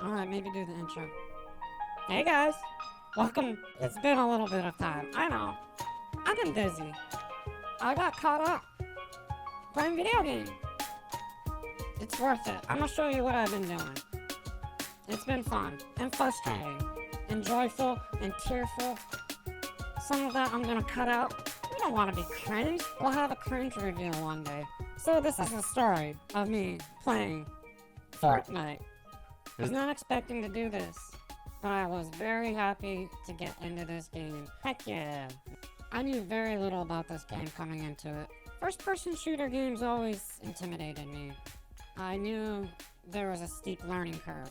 Alright, maybe do the intro. Hey guys! Welcome. It's been a little bit of time. I know. I've been busy. I got caught up playing video games. It's worth it. I'm gonna show you what I've been doing. It's been fun and frustrating and joyful and tearful. Some of that I'm gonna cut out. We don't want to be cringe. We'll have a cringe reveal one day. So this is the story of me playing Fortnite. I was not expecting to do this, but I was very happy to get into this game. Heck yeah. I knew very little about this game coming into it. First-person shooter games always intimidated me. I knew there was a steep learning curve,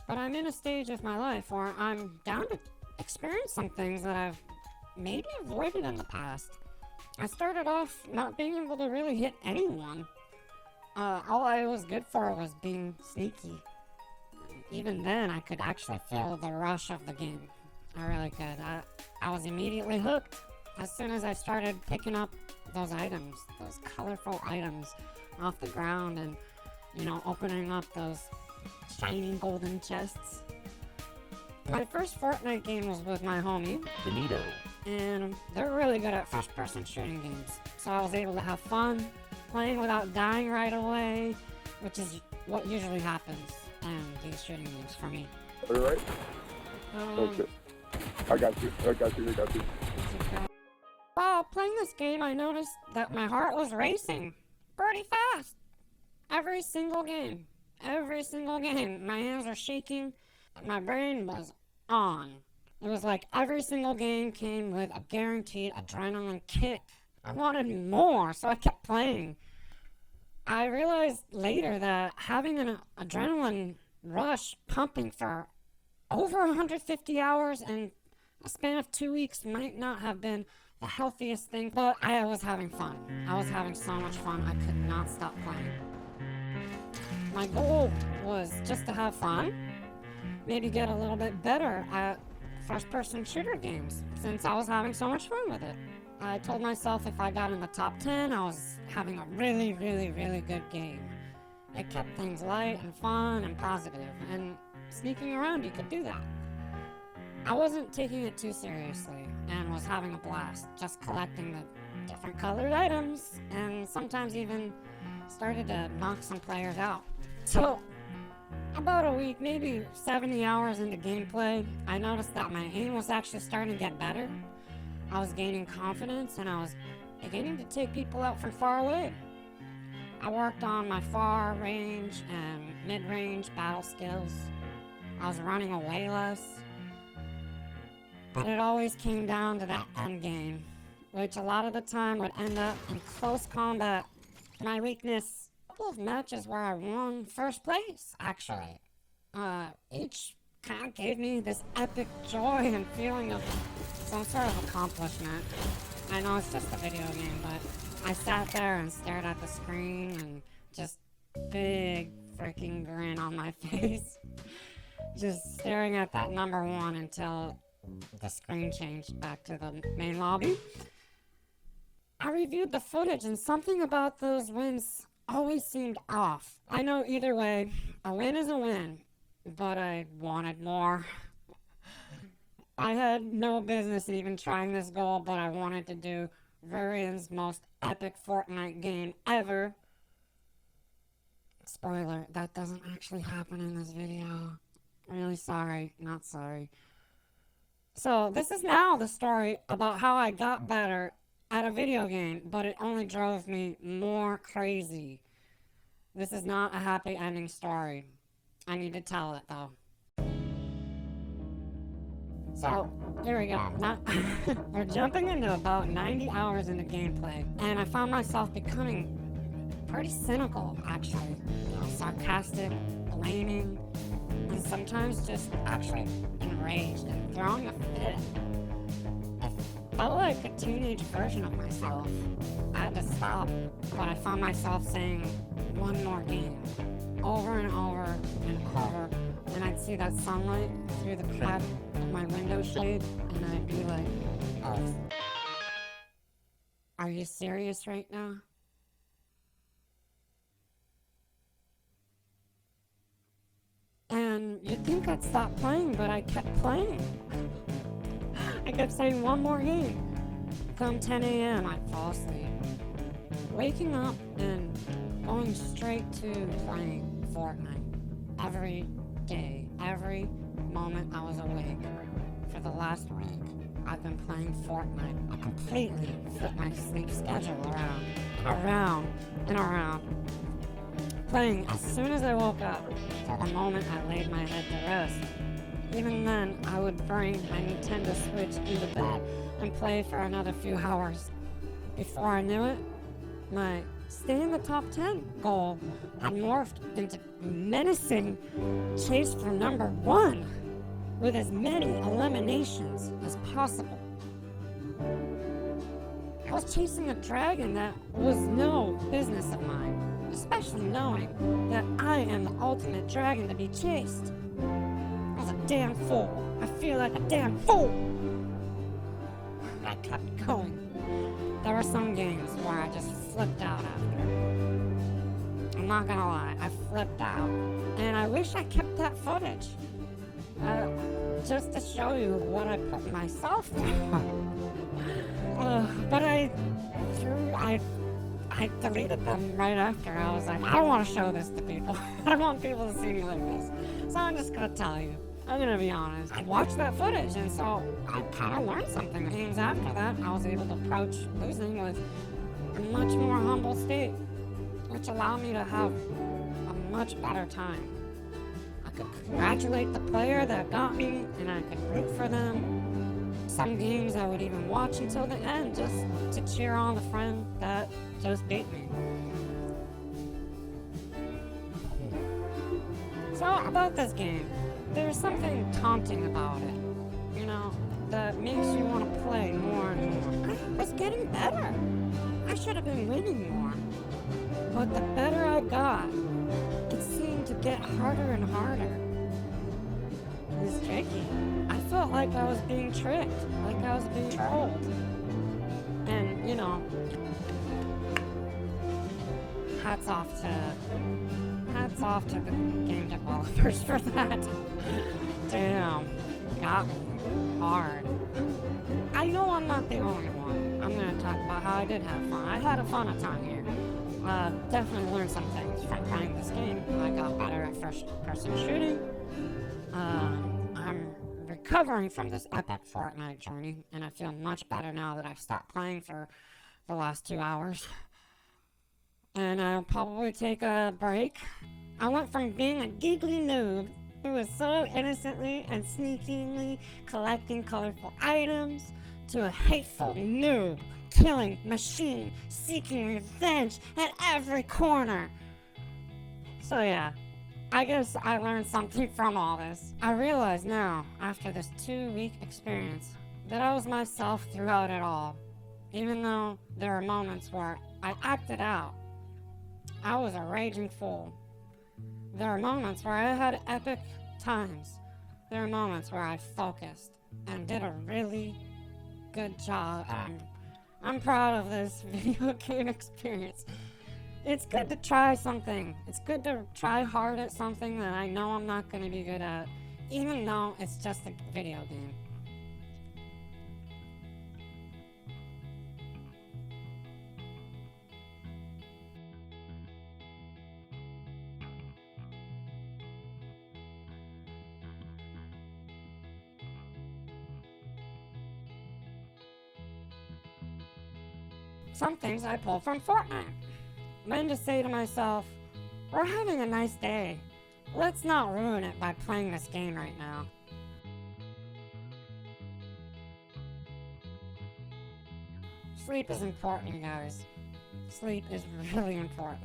but I'm in a stage of my life where I'm down to experience some things that I've maybe avoided in the past. I started off not being able to really hit anyone. All I was good for was being sneaky. Even then, I could actually feel the rush of the game. I really could. I was immediately hooked as soon as I started picking up those items, those colorful items off the ground and, opening up those shiny golden chests. My first Fortnite game was with my homie, Benito. and they're really good at first-person shooting games. So I was able to have fun playing without dying right away, which is what usually happens in these shooting games for me. Alright? Okay. I got you. While playing this game, I noticed that my heart was racing pretty fast. Every single game. My hands were shaking. My brain was on. It was like every single game came with a guaranteed adrenaline kick. I wanted more, so I kept playing. I realized later that having an adrenaline rush pumping for over 150 hours in a span of 2 weeks might not have been the healthiest thing, but I was having fun. I was having so much fun, I could not stop playing. My goal was just to have fun, maybe get a little bit better at first-person shooter games, since I was having so much fun with it. I told myself if I got in the top 10, I was having a really, really, really good game. It kept things light and fun and positive, and sneaking around, you could do that. I wasn't taking it too seriously, and was having a blast, just collecting the different colored items, and sometimes even started to knock some players out. So, about a week, maybe 70 hours into gameplay, I noticed that my aim was actually starting to get better. I was gaining confidence, and I was beginning to take people out from far away. I worked on my far range and mid-range battle skills. I was running away less. But it always came down to that end game, which a lot of the time would end up in close combat. My weakness, a couple of matches where I won first place, actually. Each kind of gave me this epic joy and feeling of some sort of accomplishment. I know it's just a video game, but I sat there and stared at the screen and just big freaking grin on my face. Just staring at that number 1 until the screen changed back to the main lobby. I reviewed the footage and something about those wins always seemed off. I know either way, a win is a win, but I wanted more. I had no business even trying this goal, but I wanted to do Rirrian's most epic Fortnite game ever. Spoiler, that doesn't actually happen in this video. Really sorry, not sorry. So this is now the story about how I got better at a video game, but it only drove me more crazy. This is not a happy ending story. I need to tell it though. So, here we go. Now, we're jumping into about 90 hours into gameplay, and I found myself becoming pretty cynical, actually. Sarcastic, blaming, and sometimes just actually enraged and throwing a fit. I felt like a teenage version of myself. I had to stop, but I found myself saying one more game over and over and over, and I'd see that sunlight through the crack of my window shade, and I'd be like, oh, are you serious right now? And you'd think I'd stop playing, but I kept playing. I kept saying one more game. Come 10 a.m., I'd fall asleep. Waking up and going straight to playing Fortnite. Every day, every moment I was awake. For the last week, I've been playing Fortnite. I completely flipped my sleep schedule around and around. Playing as soon as I woke up, till the moment I laid my head to rest. Even then, I would bring my Nintendo Switch into bed and play for another few hours. Before I knew it, my stay in the top 10 goal had morphed into menacing chase for number 1 with as many eliminations as possible. I was chasing a dragon that was no business of mine, especially knowing that I am the ultimate dragon to be chased. I was a damn fool. I feel like a damn fool. I kept going. There were some games where I just flipped out after. I'm not gonna lie, I flipped out. And I wish I kept that footage. Just to show you what I put myself through. But I deleted them right after. I was like, I don't want to show this to people. I don't want people to see me like this. So I'm just gonna tell you. I'm gonna be honest. I watched that footage, and so I kind of learned something. Games after that, I was able to approach losing with a much more humble state, which allowed me to have a much better time. I could congratulate the player that got me, and I could root for them. Some games I would even watch until the end just to cheer on the friend that just beat me. So about this game, there's something taunting about it, you know, that makes you want to play more and more. I was getting better. I should have been winning more. But the better I got, it seemed to get harder and harder. It was tricky. I felt like I was being tricked, like I was being trolled. And, you know, hats off to the game developers for that. Damn, got me hard. I know I'm not the only one. I'm gonna talk about how I did have fun. I had a fun time here. Definitely learned some things from playing this game. I got better at first-person shooting. I'm recovering from this epic Fortnite journey, and I feel much better now that I've stopped playing for the last 2 hours. And I'll probably take a break. I went from being a giggly noob who was so innocently and sneakily collecting colorful items to a hateful noob, killing machine, seeking revenge at every corner. So yeah, I guess I learned something from all this. I realize now, after this 2-week experience, that I was myself throughout it all. Even though there were moments where I acted out, I was a raging fool. There are moments where I had epic times. There are moments where I focused and did a really good job. And I'm proud of this video game experience. It's good to try something. It's good to try hard at something that I know I'm not going to be good at, even though it's just a video game. Some things I pull from Fortnite. When to say to myself, we're having a nice day. Let's not ruin it by playing this game right now. Sleep is important, you guys. Sleep is really important.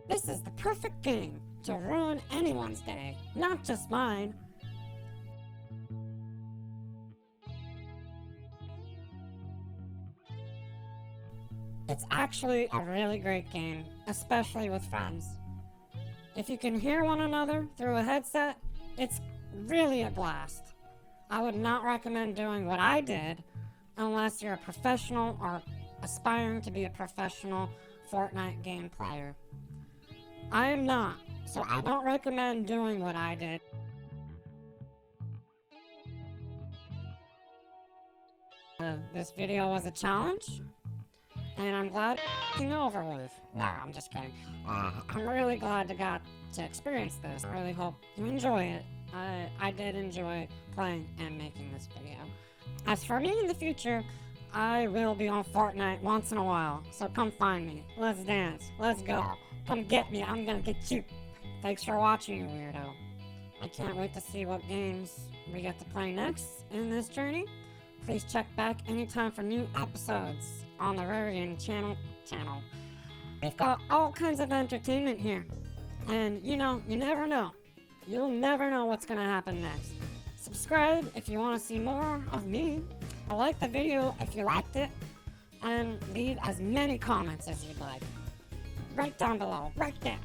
This is the perfect game to ruin anyone's day, not just mine. It's actually a really great game, especially with friends. If you can hear one another through a headset, it's really a blast. I would not recommend doing what I did unless you're a professional or aspiring to be a professional Fortnite game player. I am not, so I don't recommend doing what I did. This video was a challenge, and I'm glad it's over with. No, I'm just kidding. I'm really glad I got to experience this. I really hope you enjoy it. I did enjoy playing and making this video. As for me in the future, I will be on Fortnite once in a while, so come find me. Let's dance. Let's go. Come get me. I'm gonna get you. Thanks for watching, you weirdo. I can't wait to see what games we get to play next in this journey. Please check back anytime for new episodes on the Rirrian channel. We've got all kinds of entertainment here. And you know, you never know. You'll never know what's gonna happen next. Subscribe if you want to see more of me. Like the video if you liked it. And leave as many comments as you'd like. Right down below, right there.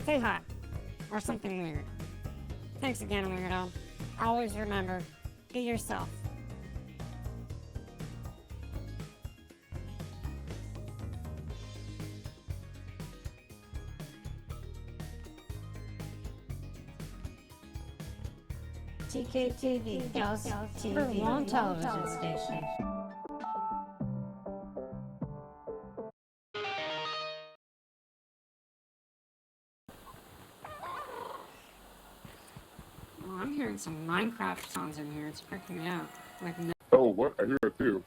Say hi. Or something weird. Thanks again, weirdo. Always remember, be yourself. TKTV, Ghost TV, One television station. Oh, I'm hearing some Minecraft sounds in here. It's freaking me out. Like, Oh, what? I hear it too.